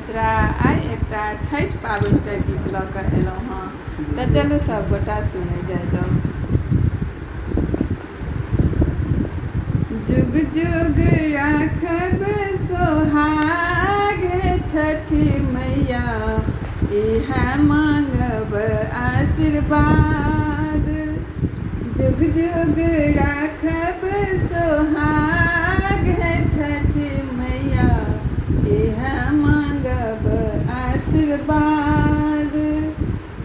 मित्रा आइ एकटा छठि पाबनिके गीत लऽ कऽ अएलहुँ हँ तऽ चलू सभगोटा सुनै जाउ। जुग जुग राखब सोहाग छठी मैया, इएह मांगब आशीर्वाद। जुग जुग राखब सोहाग छठी मैया, इएह मांगब आशीर्वाद।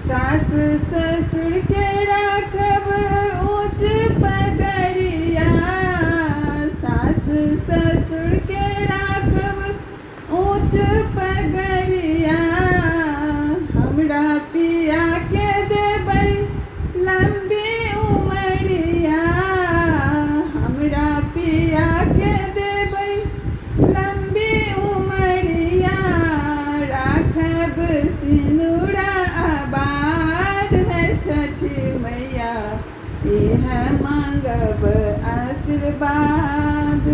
सास ससुर के राखब ऊँच पगड़िया, सास ससुर के राखब ऊँच पगड़िया। हमरा पिया के देबै लंबी उमरिया, हमरा पिया के देबै लंबी उमरिया। राखब सिनुरा आबाद छठी मैया, इह मांगब आशीर्वाद।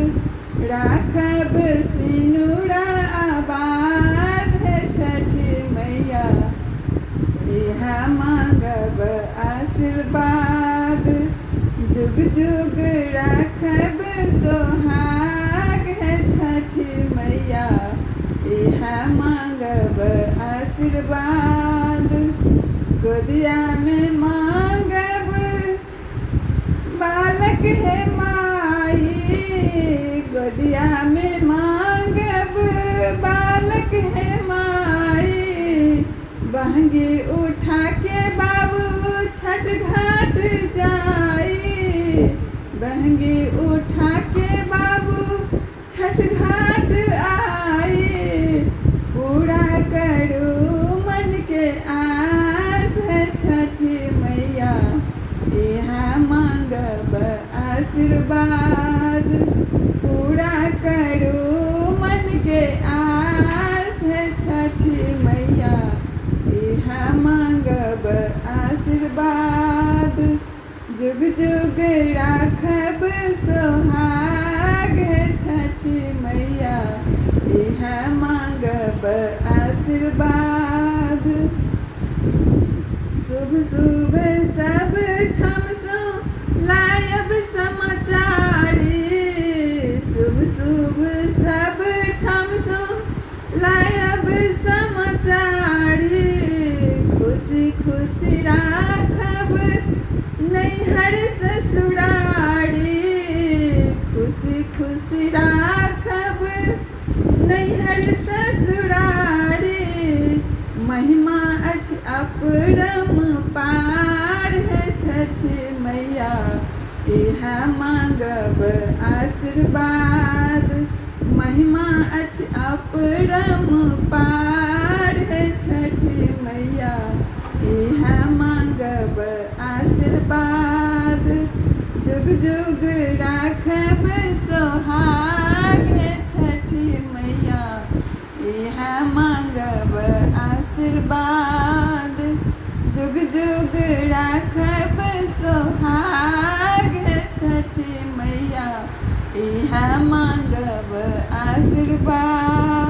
राखब सिनुरा आबाद छठी मैया, इह मांगब आशीर्वाद। जुग जुग राखब सोहाग छठी मैया, इह मांगब आशीर्वाद। गोदिया में मांगब बालक है माई, गोदिया में मांगब बालक है माई। बहंगी उठा के बाबू छठ घाट जाई, बहंगी उठा के बाबू छठ घाट आई। पूरा करू मन के आस छठी मैया, इह मांगब आशीर्वाद। पूरा करू मन के आस छठी मैया, इह मांगब आशीर्वाद। जुग जुग राखब सोहाग छठी मैया, इह मांगब आशीर्वाद। शुभ शुभ सब ठाम सो लायब समाचारी, शुभ शुभ सब ठाम सो लायब समाचारी। खुशी खुशी राखब नैहर ससुरारी, खुशी खुशी राखब नैहर ससुरारी। महिमा अछि अपरंपार छठी मैया, इह मांगब आशीर्वाद। महिमा अछि अपरंपार छठी मैया, इह मांगब आशीर्वाद। जुग जुग राखब सोहाग छठी मैया, इह मांगब आशीर्वाद। जुग जुग राखब सोहाग छठी मैया, इह मांगब आशीर्वाद।